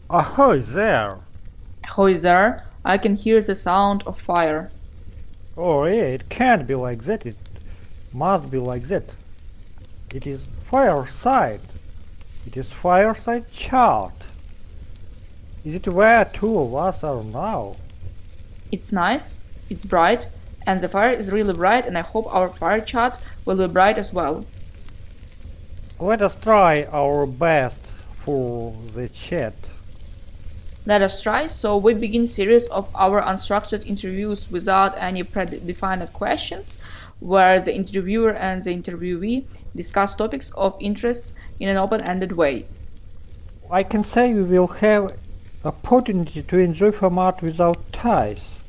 Ahoy there! Who is there? I can hear the sound of fire. Oh yeah, it can't be like that, it must be like that. It is fireside. It is fireside chart. Is it where two of us are now? It's nice, it's bright, and the fire is really bright, and I hope our fire chat will be bright as well. Let us try our best for the chat. Let us try. So we begin series of our unstructured interviews without any predefined questions, where the interviewer and the interviewee discuss topics of interest in an open-ended way. I can say we will have opportunity to enjoy format without ties,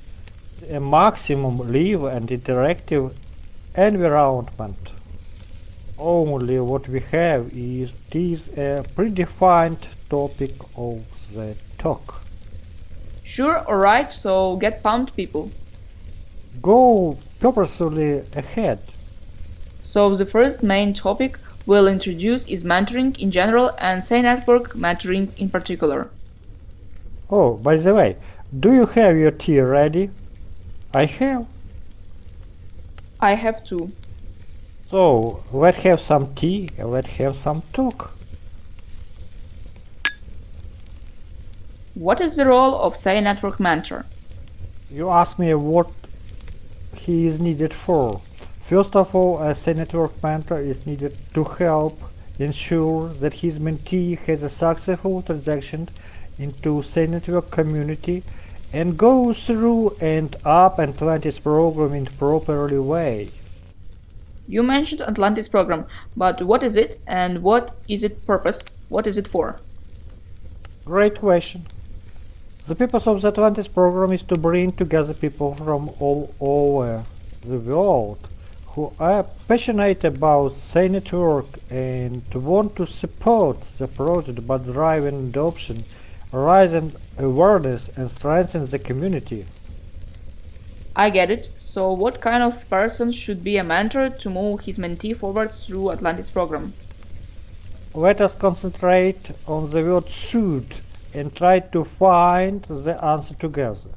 a maximum live and interactive environment. Only what we have is this a predefined topic of the talk. Sure, alright, so get pumped, people. Go purposefully ahead. So the first main topic we'll introduce is mentoring in general and SeiNetwork mentoring in particular. Oh, by the way, do you have your tea ready? I have. I have two. So, let's have some tea and let's have some talk. What is the role of SeiNetwork mentor? You ask me what he is needed for. First of all, a SeiNetwork mentor is needed to help ensure that his mentee has a successful transaction into SeiNetwork community and goes through and up Atlantis Program in properly way. You mentioned Atlantis Program, but what is it and what is its purpose? What is it for? Great question. The purpose of the Atlantis Program is to bring together people from all over the world who are passionate about SeiNetwork and want to support the project by driving adoption, raising awareness and strengthen the community. I get it. So what kind of person should be a mentor to move his mentee forward through Atlantis Program? Let us concentrate on the word should and try to find the answer together.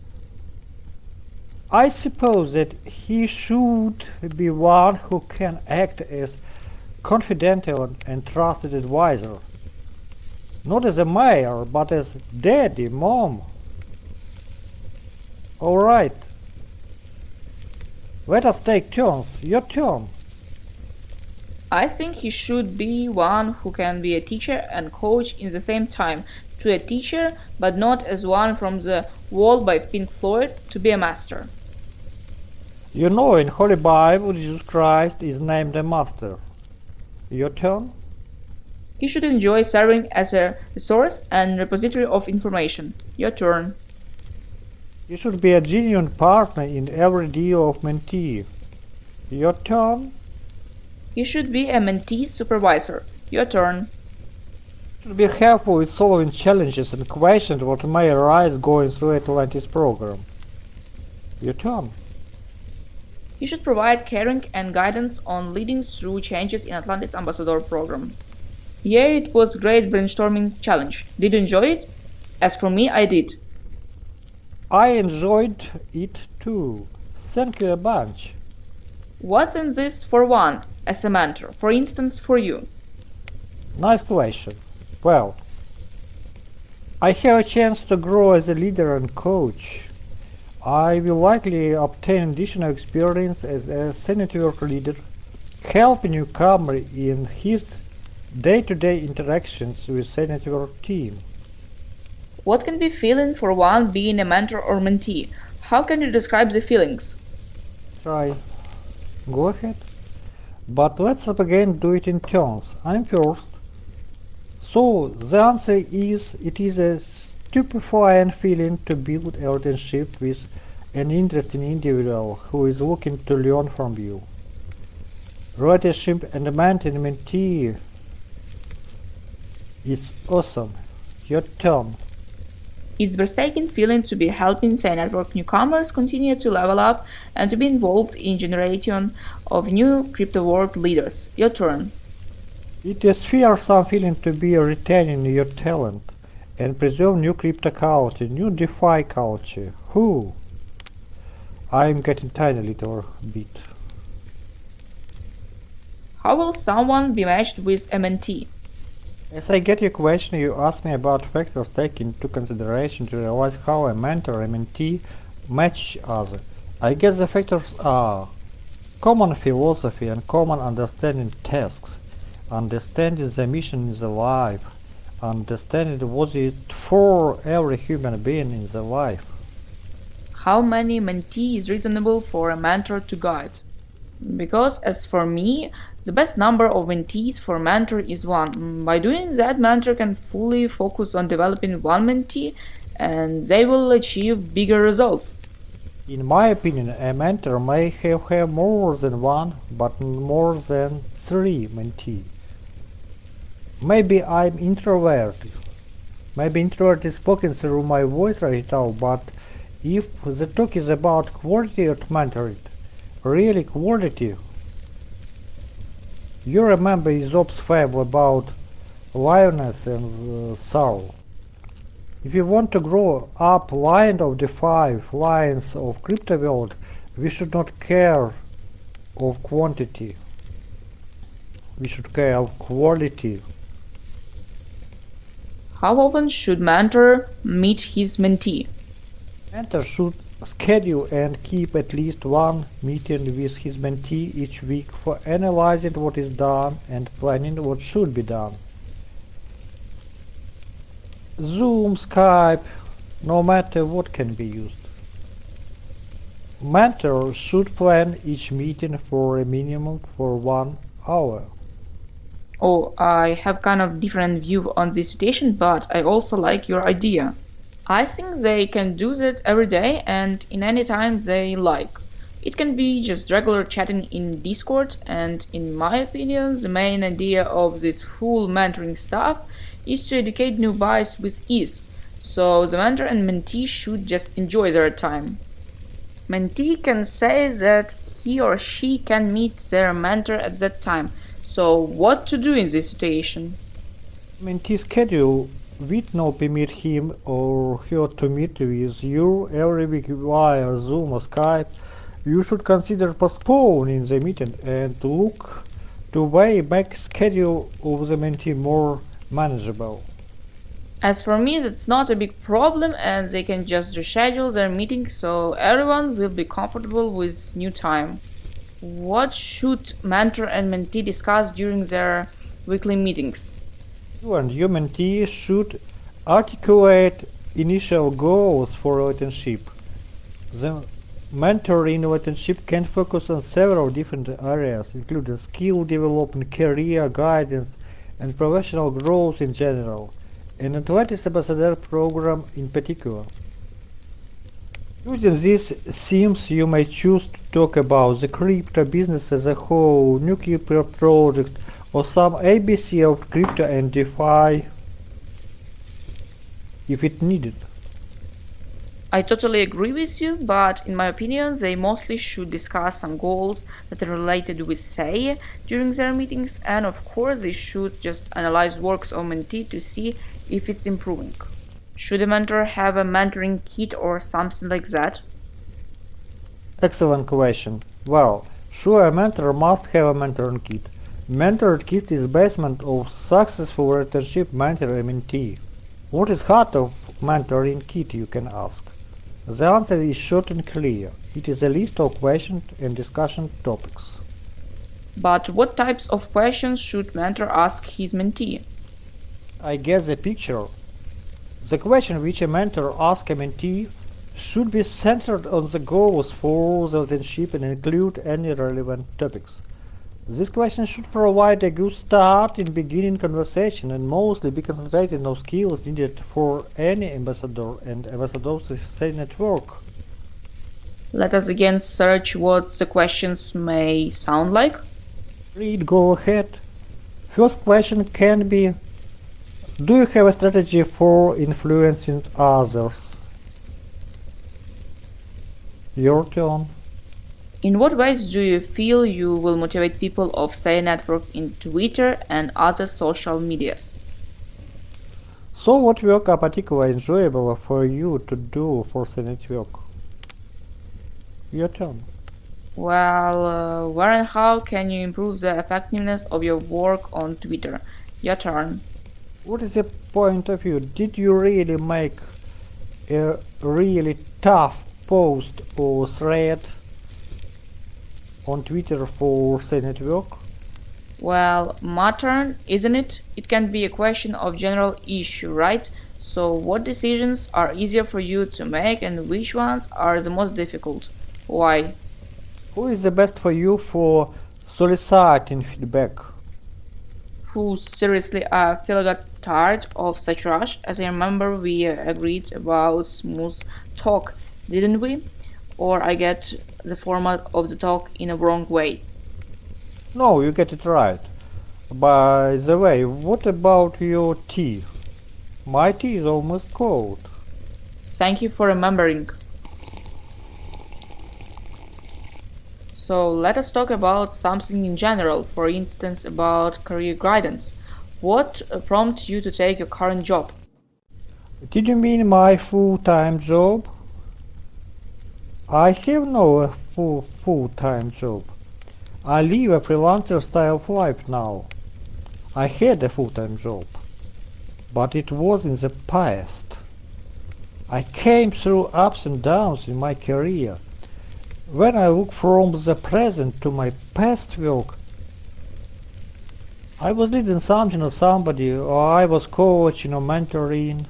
I suppose that he should be one who can act as confidential and trusted advisor. Not as a mayor, but as daddy, mom. Alright. Let us take turns. Your turn. I think he should be one who can be a teacher and coach in the same time, to a teacher, but not as one from the Wall by Pink Floyd to be a master. You know, in Holy Bible, Jesus Christ is named a master. Your turn? He should enjoy serving as a resource and repository of information. Your turn. You should be a genuine partner in every deal of mentee. Your turn? He should be a mentee supervisor. Your turn. You should be helpful with solving challenges and questions what may arise going through Atlantis Program. Your turn. He should provide caring and guidance on leading through changes in Atlantis Ambassador Program. Yeah, it was great brainstorming challenge. Did you enjoy it? As for me, I did. I enjoyed it too. Thank you a bunch. What's in this for one, as a mentor, for instance for you? Nice question. Well, I have a chance to grow as a leader and coach. I will likely obtain additional experience as a SeiNetwork leader, help a newcomer in his day-to-day interactions with SeiNetwork team. What can be feeling for one being a mentor or mentee? How can you describe the feelings? Try. Go ahead. But let's again do it in turns. I'm first. So the answer is it is a stupefying feeling to build a relationship with an interesting individual who is looking to learn from you. Relationship and mentee. It's awesome. Your turn. It's breathtaking feeling to be helping SeiNetwork newcomers continue to level up and to be involved in generation of new crypto world leaders. Your turn. It is fearsome feeling to be retaining your talent and preserve new crypto culture, new DeFi culture. Who? I'm getting tiny little bit. How will someone be matched with a mentee? As I get your question, you ask me about factors taken into consideration to realize how a mentor and mentee match each other. I guess the factors are common philosophy and common understanding tasks, understanding the mission in the life, understanding what is for every human being in the life. How many mentee is reasonable for a mentor to guide? Because as for me, the best number of mentees for a mentor is one. By doing that, mentor can fully focus on developing one mentee and they will achieve bigger results. In my opinion, a mentor may have more than one, but more than 3 mentees. Maybe I'm introverted. Maybe introvert is spoken through my voice right now, but if the talk is about quality of mentoring, really quality, you remember Aesop's fable about lioness and sow. If you want to grow up lion of DeFi, lions of crypto world, we should not care of quantity. We should care of quality. How often should mentor meet his mentee? Mentor should schedule and keep at least one meeting with his mentee each week for analyzing what is done and planning what should be done. Zoom, Skype, no matter what can be used. Mentor should plan each meeting for a minimum for 1 hour. Oh, I have kind of different view on this situation, but I also like your idea. I think they can do that every day and in any time they like. It can be just regular chatting in Discord, and in my opinion, the main idea of this full mentoring stuff is to educate newbies with ease, so the mentor and mentee should just enjoy their time. Mentee can say that he or she can meet their mentor at that time, so what to do in this situation? Mentee schedule will not permit him or her to meet with you every week via Zoom or Skype. You should consider postponing the meeting and look to way make schedule of the mentee more manageable. As for me, that's not a big problem and they can just reschedule their meeting so everyone will be comfortable with new time. What should mentor and mentee discuss during their weekly meetings? You and your mentee should articulate initial goals for relationship. The mentor in relationship can focus on several different areas, including skill development, career guidance, and professional growth in general, and Atlantis Program in particular. Using these themes, you may choose to talk about the crypto business as a whole, new crypto project, or some ABC of crypto and DeFi if it needed. I totally agree with you, but in my opinion, they mostly should discuss some goals that are related with SEI during their meetings, and of course, they should just analyze works of mentee to see if it's improving. Should a mentor have a mentoring kit or something like that? Excellent question. Well, sure, a mentor must have a mentoring kit. Mentor kit is basement of successful relationship mentor and mentee. What is heart of mentoring kit, you can ask? The answer is short and clear. It is a list of questions and discussion topics. But what types of questions should mentor ask his mentee? I get the picture. The question which a mentor asks a mentee should be centered on the goals for the relationship and include any relevant topics. This question should provide a good start in beginning conversation and mostly be concentrated on skills needed for any ambassador and ambassador's SeiNetwork. Let us again search what the questions may sound like. Read, go ahead. First question can be: do you have a strategy for influencing others? Your turn. In what ways do you feel you will motivate people of SeiNetwork in Twitter and other social medias? So what work are particularly enjoyable for you to do for SeiNetwork? Your turn. Well, where and how can you improve the effectiveness of your work on Twitter? Your turn. What is the point of view? Did you really make a really tough post or thread on Twitter for SeiNetwork? Well, my turn, isn't it? It can be a question of general issue, right? So what decisions are easier for you to make and which ones are the most difficult? Why? Who is the best for you for soliciting feedback? Who seriously, I feel got tired of such rush. As I remember, we agreed about smooth talk, didn't we? Or I get the format of the talk in a wrong way. No, you get it right. By the way, what about your tea? My tea is almost cold. Thank you for remembering. So let us talk about something in general, for instance about career guidance. What prompted you to take your current job? Did you mean my full-time job? I have no full-time job. I live a freelancer style of life now. I had a full-time job, but it was in the past. I came through ups and downs in my career. When I look from the present to my past work, I was leading something or somebody, or I was coaching or mentoring.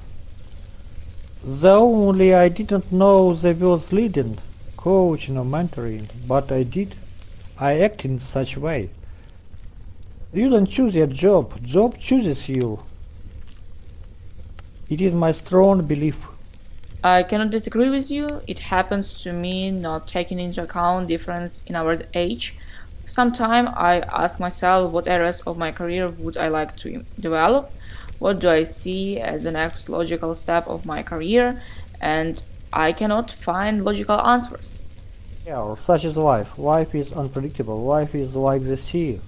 The only I didn't know the words leading, coaching or mentoring, but I did. I act in such way. You don't choose your job chooses you. It is my strong belief. I cannot disagree with you. It happens to me not taking into account difference in our age. Sometimes I ask myself what areas of my career would I like to develop, what do I see as the next logical step of my career, and I cannot find logical answers. Yeah, such is life. Life is unpredictable. Life is like the sea.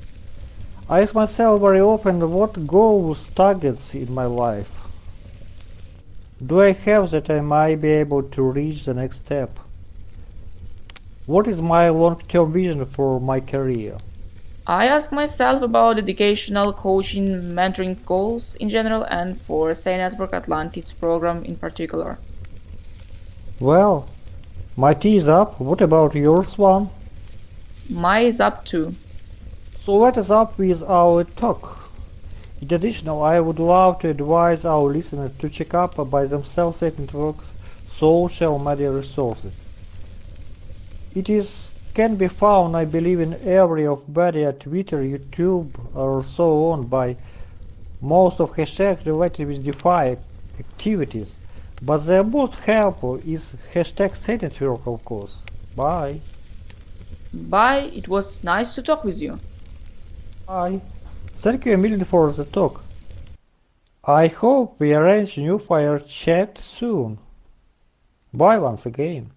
I ask myself very often what goals, targets in my life do I have that I might be able to reach the next step? What is my long-term vision for my career? I ask myself about educational, coaching, mentoring goals in general and for SeiNetwork Atlantis Program in particular. Well, my tea is up. What about yours, one? Mine is up too. So let us up with our talk. In addition, I would love to advise our listeners to check up by themselves SeiNetwork's social media resources. Can be found, I believe, in every of media, Twitter, YouTube, or so on, by most of hashtags related with DeFi activities. But the most helpful is hashtag SeiNetwork, of course. Bye. Bye, it was nice to talk with you. Bye. Thank you a million for the talk. I hope we arrange new fire chat soon. Bye once again.